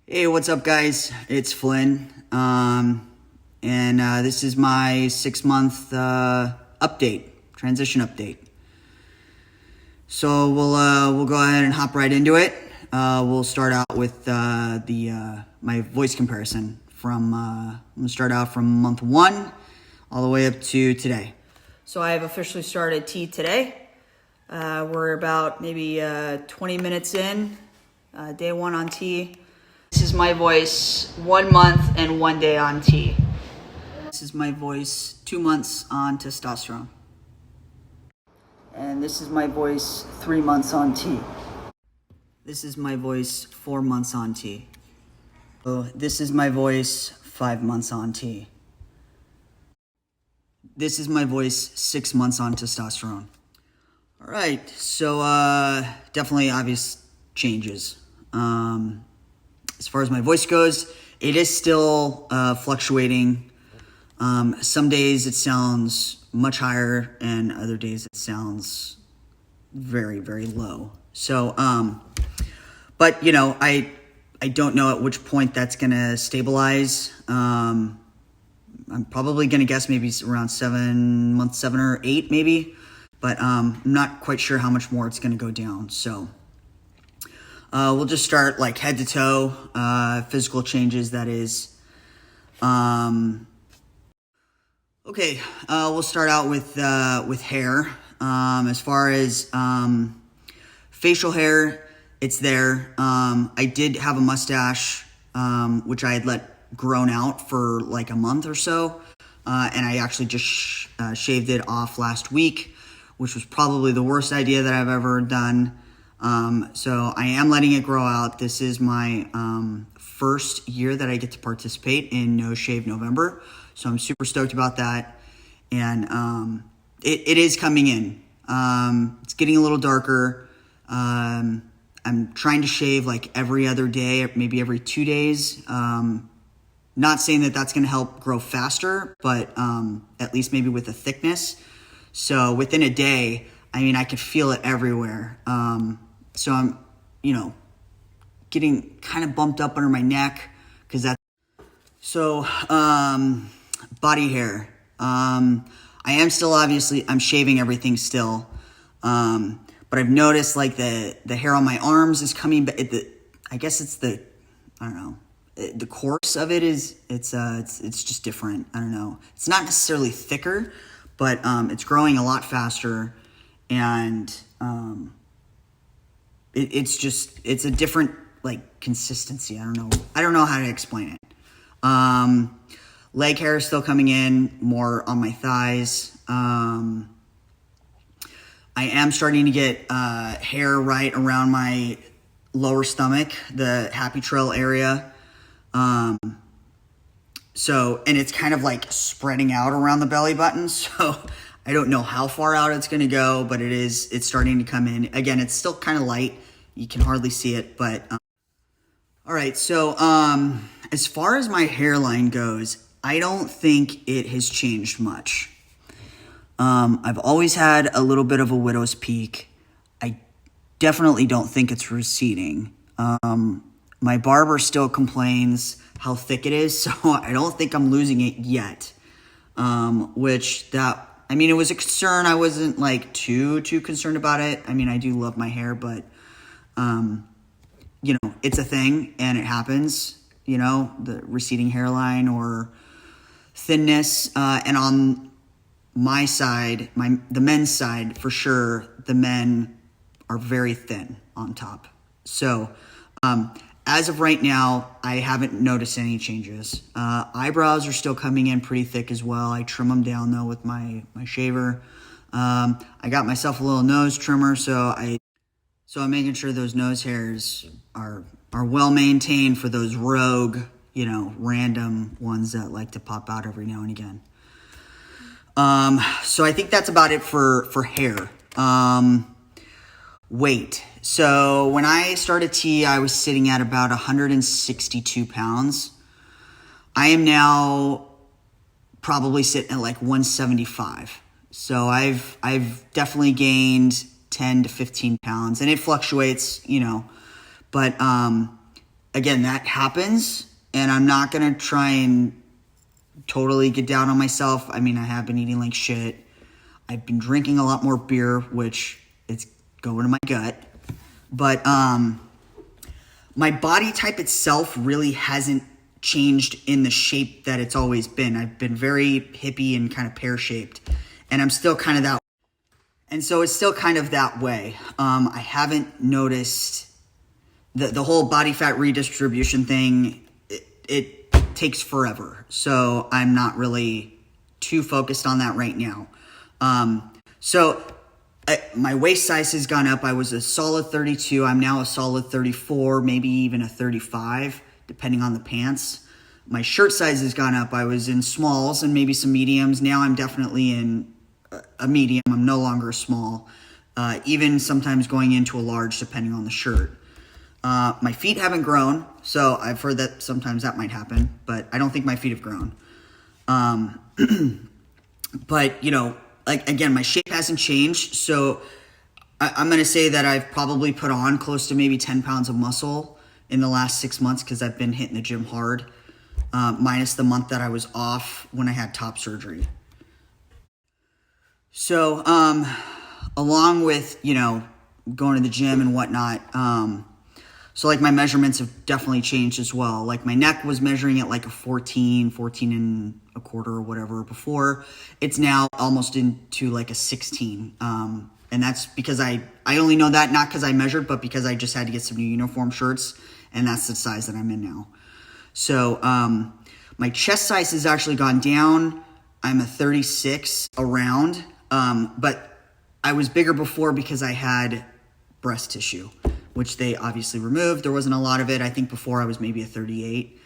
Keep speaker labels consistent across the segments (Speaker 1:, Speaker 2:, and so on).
Speaker 1: Hey, what's up, guys? It's Flynn, and this is my 6-month transition update. So we'll go ahead and hop right into it. We'll start out with my voice comparison from. I'm gonna start out from month 1 all the way up to today. So I have officially started T today. We're about maybe 20 minutes in, day 1 on T. This is my voice 1 month and 1 day on T. This is my voice 2 months on testosterone. And this is my voice 3 months on T. This is my voice 4 months on T. So this is my voice 5 months on T. This is my voice 6 months on testosterone. All right, so definitely obvious changes. As far as my voice goes, it is still fluctuating. Some days it sounds much higher, and other days it sounds very, very low. So, but you know, I don't know at which point that's gonna stabilize. I'm probably gonna guess maybe around month 7 or 8, maybe. But I'm not quite sure how much more it's gonna go down. So. We'll just start like head to toe, physical changes, that is. Okay, we'll start out with hair. As far as facial hair, it's there. I did have a mustache, which I had let grown out for like a month or so, and I actually just shaved it off last week, which was probably the worst idea that I've ever done. So I am letting it grow out. This is my first year that I get to participate in No Shave November. So I'm super stoked about that. And it is coming in. It's getting a little darker. I'm trying to shave like every other day, maybe every 2 days. Not saying that that's going to help grow faster, but at least maybe with the thickness. So within a day, I mean, I could feel it everywhere. So I'm, getting kind of bumped up under my neck because that's... So, body hair. I am still, obviously, I'm shaving everything still. But I've noticed like the hair on my arms is coming back. I guess it's the course of it is, it's just different. I don't know. It's not necessarily thicker, but it's growing a lot faster. And it's a different like consistency. I don't know how to explain it. Leg hair is still coming in more on my thighs. I am starting to get hair right around my lower stomach, the happy trail area. So, and it's kind of like spreading out around the belly button. So I don't know how far out it's going to go, but it's starting to come in. Again, it's still kind of light. You can hardly see it, but all right. So as far as my hairline goes, I don't think it has changed much. I've always had a little bit of a widow's peak. I definitely don't think it's receding. My barber still complains how thick it is, so I don't think I'm losing it yet. It was a concern. I wasn't like too concerned about it. I mean, I do love my hair, but it's a thing and it happens, the receding hairline or thinness. And on my side, the men's side, for sure, the men are very thin on top. So, as of right now, I haven't noticed any changes. Eyebrows are still coming in pretty thick as well. I trim them down though with my shaver. I got myself a little nose trimmer, so I'm making sure those nose hairs are well maintained for those rogue, random ones that like to pop out every now and again. So I think that's about it for hair. Weight. So when I started T, I was sitting at about 162 pounds. I am now probably sitting at like 175. So I've definitely gained 10 to 15 pounds, and it fluctuates, but again, that happens, and I'm not going to try and totally get down on myself. I mean, I have been eating like shit. I've been drinking a lot more beer, which it's going to my gut. But my body type itself really hasn't changed in the shape that it's always been. I've been very hippie and kind of pear-shaped, and I'm still kind of that. And so it's still kind of that way. I haven't noticed the whole body fat redistribution thing. It takes forever. So I'm not really too focused on that right now. My waist size has gone up. I was a solid 32. I'm now a solid 34, maybe even a 35, depending on the pants. My shirt size has gone up. I was in smalls and maybe some mediums. Now I'm definitely in a medium. I'm no longer a small, even sometimes going into a large, depending on the shirt. My feet haven't grown, so I've heard that sometimes that might happen, but I don't think my feet have grown. But, you know, like, again, my shape hasn't changed, so I'm going to say that I've probably put on close to maybe 10 pounds of muscle in the last 6 months because I've been hitting the gym hard, minus the month that I was off when I had top surgery. So, along with, you know, going to the gym and whatnot, so like my measurements have definitely changed as well. Like my neck was measuring at like a 14 and a quarter or whatever before. It's now almost into like a 16. And that's because I only know that not because I measured, but because I just had to get some new uniform shirts, and that's the size that I'm in now. So, my chest size has actually gone down. I'm a 36 around. But I was bigger before because I had breast tissue, which they obviously removed. There wasn't a lot of it. I think before I was maybe a 38,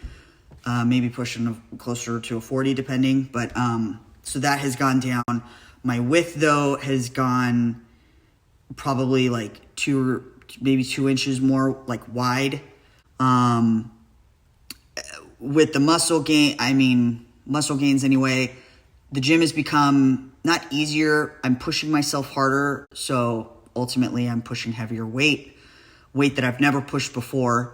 Speaker 1: maybe pushing closer to a 40 depending. But so that has gone down. My width though has gone probably like maybe 2 inches more like wide. With the muscle gains anyway, the gym has become not easier. I'm pushing myself harder. So ultimately I'm pushing heavier weight that I've never pushed before,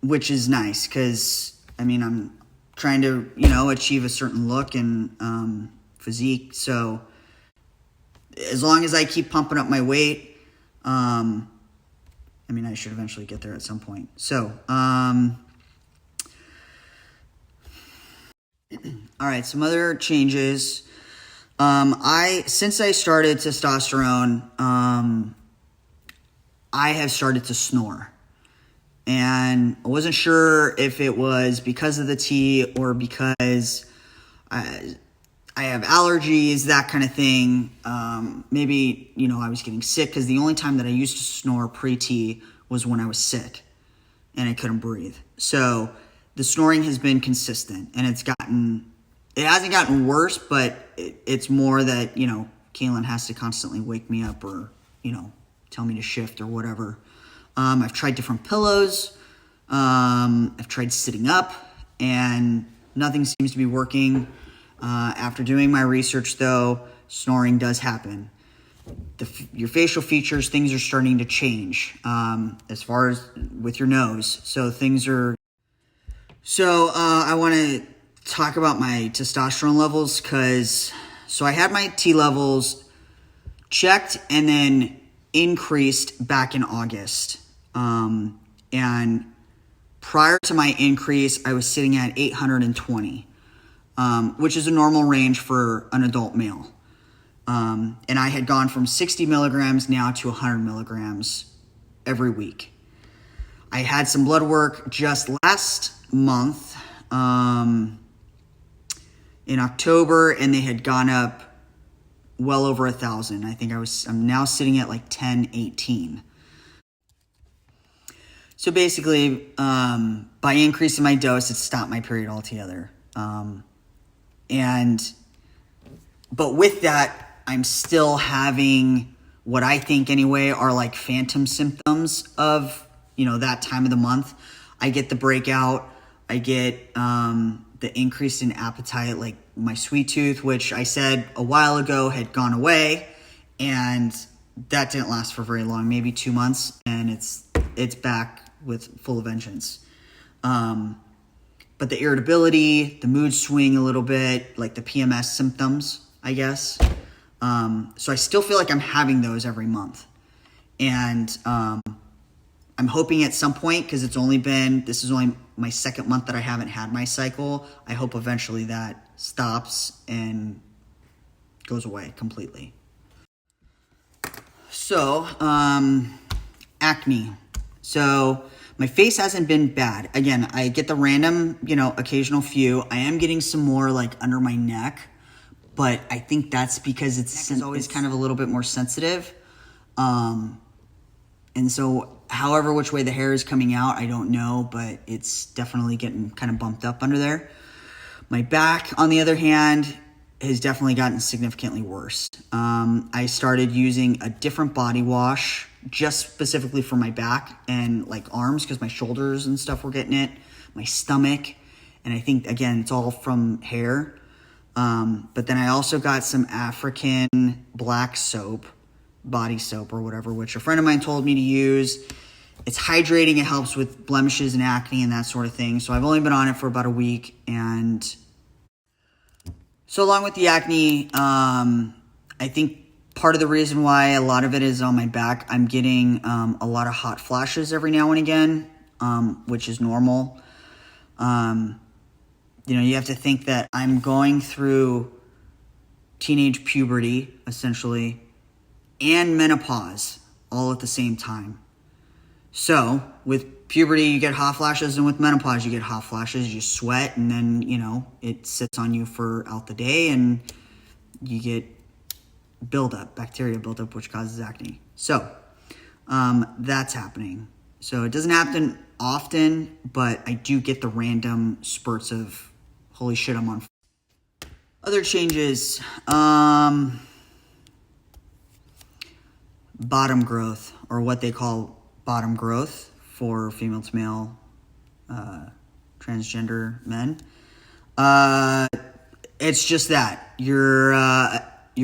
Speaker 1: which is nice because, I mean, I'm trying to, you know, achieve a certain look and physique. So as long as I keep pumping up my weight, I mean, I should eventually get there at some point. So, all right, some other changes. Since I started testosterone, I have started to snore. And I wasn't sure if it was because of the tea or because I have allergies, that kind of thing. Maybe, you know, I was getting sick because the only time that I used to snore pre-tea was when I was sick and I couldn't breathe. So the snoring has been consistent, and it hasn't gotten worse, but it's more that, you know, Kaylin has to constantly wake me up or, you know, tell me to shift or whatever. I've tried different pillows. I've tried sitting up, and nothing seems to be working. After doing my research, though, snoring does happen. Your facial features, things are starting to change as far as with your nose. So I want to talk about my testosterone levels so I had my T levels checked and then increased back in August. And prior to my increase, I was sitting at 820, which is a normal range for an adult male. And I had gone from 60 milligrams now to 100 milligrams every week. I had some blood work just last month, in October, and they had gone up well over 1,000. I think I'm now sitting at like 1018. So basically, by increasing my dose, it stopped my period altogether. But with that, I'm still having what I think anyway are like phantom symptoms of, you know, that time of the month. I get the breakout. I get the increase in appetite, like my sweet tooth, which I said a while ago had gone away, and that didn't last for very long, maybe 2 months, and it's it's back with full of vengeance. But the irritability, the mood swing a little bit, like the PMS symptoms, I guess. So I still feel like I'm having those every month. And I'm hoping at some point, because this is only my second month that I haven't had my cycle, I hope eventually that stops and goes away completely. So, acne. So my face hasn't been bad. Again, I get the random, occasional few. I am getting some more like under my neck, but I think that's because it's always kind of a little bit more sensitive. And so however which way the hair is coming out, I don't know, but it's definitely getting kind of bumped up under there. My back, on the other hand, has definitely gotten significantly worse. I started using a different body wash just specifically for my back and like arms, because my shoulders and stuff were getting it, my stomach, and I think, again, it's all from hair. But then I also got some African black soap, body soap or whatever, which a friend of mine told me to use. It's hydrating. It helps with blemishes and acne and that sort of thing. So I've only been on it for about a week. And so along with the acne, I think part of the reason why a lot of it is on my back, I'm getting a lot of hot flashes every now and again, which is normal. You have to think that I'm going through teenage puberty, essentially, and menopause all at the same time. So with puberty, you get hot flashes, and with menopause, you get hot flashes. You sweat, and then, it sits on you out the day, and you get bacteria buildup, which causes acne. So that's happening. So it doesn't happen often, but I do get the random spurts of, holy shit, I'm on. Other changes, bottom growth, or what they call bottom growth for female to male transgender men. It's just that you're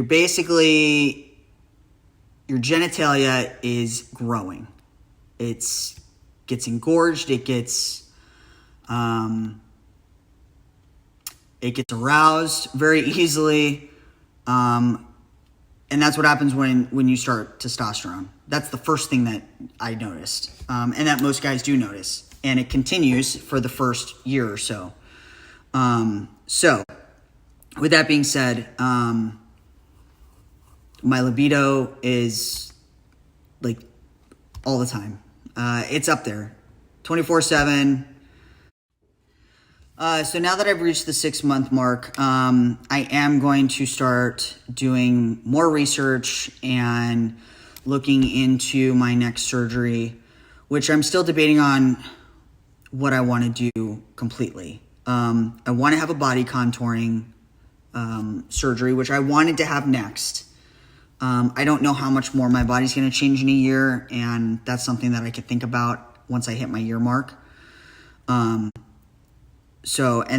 Speaker 1: basically, your genitalia is growing. It gets engorged. It gets aroused very easily. And that's what happens when you start testosterone. That's the first thing that I noticed, and that most guys do notice. And it continues for the first year or so. So, with that being said, my libido is like all the time. It's up there, 24/7. So now that I've reached the 6-month mark, I am going to start doing more research and looking into my next surgery, which I'm still debating on what I want to do completely. I want to have a body contouring surgery, which I wanted to have next. I don't know how much more my body's going to change in a year, and that's something that I could think about once I hit my year mark. And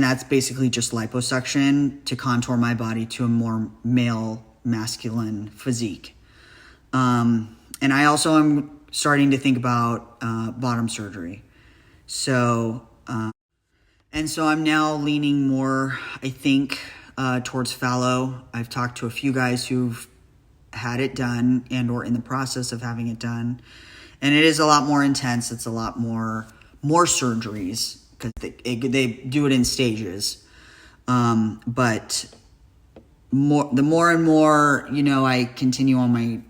Speaker 1: that's basically just liposuction to contour my body to a more male, masculine physique. And I also am starting to think about bottom surgery. So I'm now leaning more, I think, towards fallow. I've talked to a few guys who've had it done and or in the process of having it done. And it is a lot more intense. It's a lot more surgeries, because they do it in stages. But the more and more, I continue on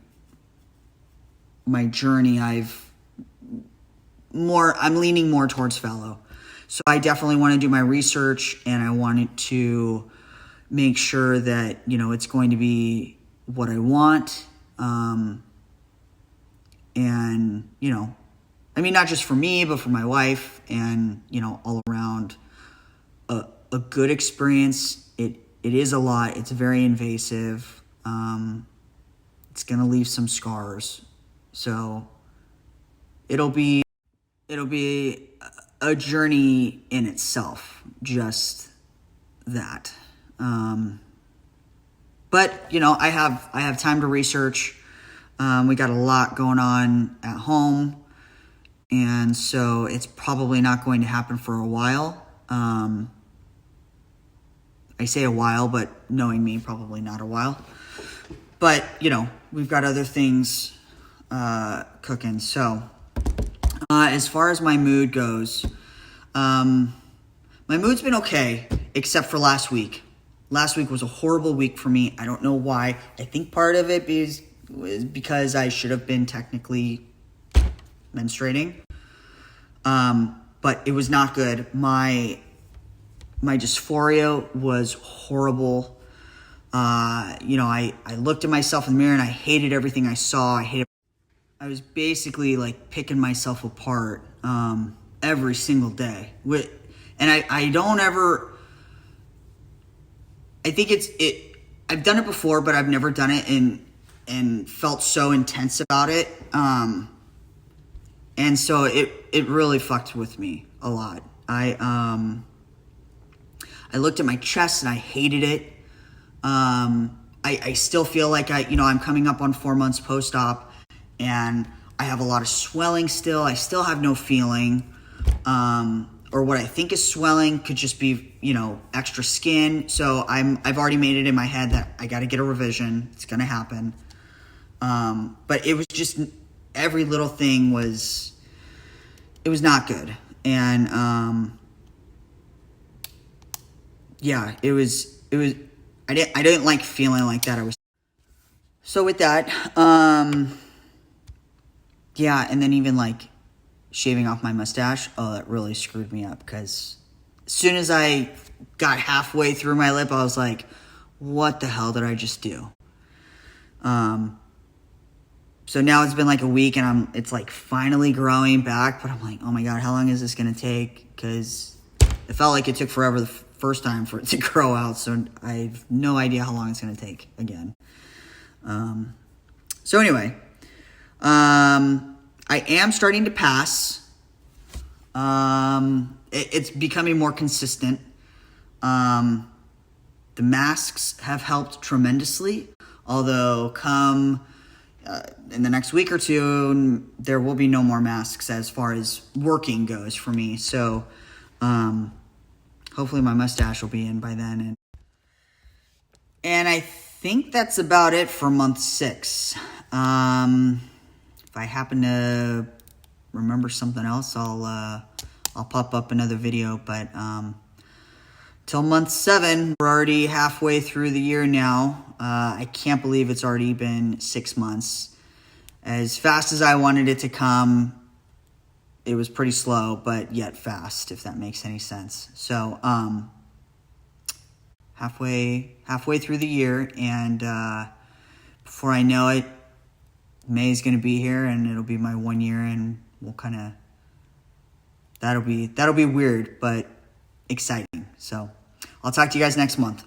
Speaker 1: my journey, I'm leaning more towards fallow. So I definitely want to do my research, and I wanted to make sure that, it's going to be what I want. Not just for me, but for my wife, and, all around a good experience. It is a lot. It's very invasive. It's going to leave some scars. So it'll be a journey in itself, just that. But I have time to research. We got a lot going on at home, and so it's probably not going to happen for a while. I say a while, but knowing me, probably not a while. But, you know, we've got other things cooking. So, as far as my mood goes, my mood's been okay, except for last week. Last week was a horrible week for me. I don't know why. I think part of it was because I should have been technically menstruating. But it was not good. My dysphoria was horrible. You know, I looked at myself in the mirror and I hated everything I saw. I was basically like picking myself apart every single day. And I don't ever, I think I've done it before, but I've never done it and felt so intense about it. And so it really fucked with me a lot. I looked at my chest and I hated it. I still feel like I'm coming up on 4 months post-op and I have a lot of swelling still. I still have no feeling. Or what I think is swelling could just be, extra skin. So I've already made it in my head that I got to get a revision. It's going to happen. But it was just, every little thing was not good. And, yeah, I didn't like feeling like that. So with that, yeah, and then even like shaving off my mustache, that really screwed me up, because as soon as I got halfway through my lip, I was like, what the hell did I just do? So now it's been like a week and it's like finally growing back, but I'm like, oh my God, how long is this going to take? Because it felt like it took forever the first time for it to grow out. So I have no idea how long it's going to take again. So anyway, I am starting to pass. It's becoming more consistent. The masks have helped tremendously, although come in the next week or two, there will be no more masks as far as working goes for me. So hopefully my mustache will be in by then. And I think that's about it for month 6. If I happen to remember something else, I'll pop up another video. But till month 7, we're already halfway through the year now. I can't believe it's already been 6 months. As fast as I wanted it to come, it was pretty slow, but yet fast, if that makes any sense. So halfway through the year, and before I know it, May's going to be here, and it'll be my 1 year, and we'll kind of, that'll be weird, but exciting. So I'll talk to you guys next month.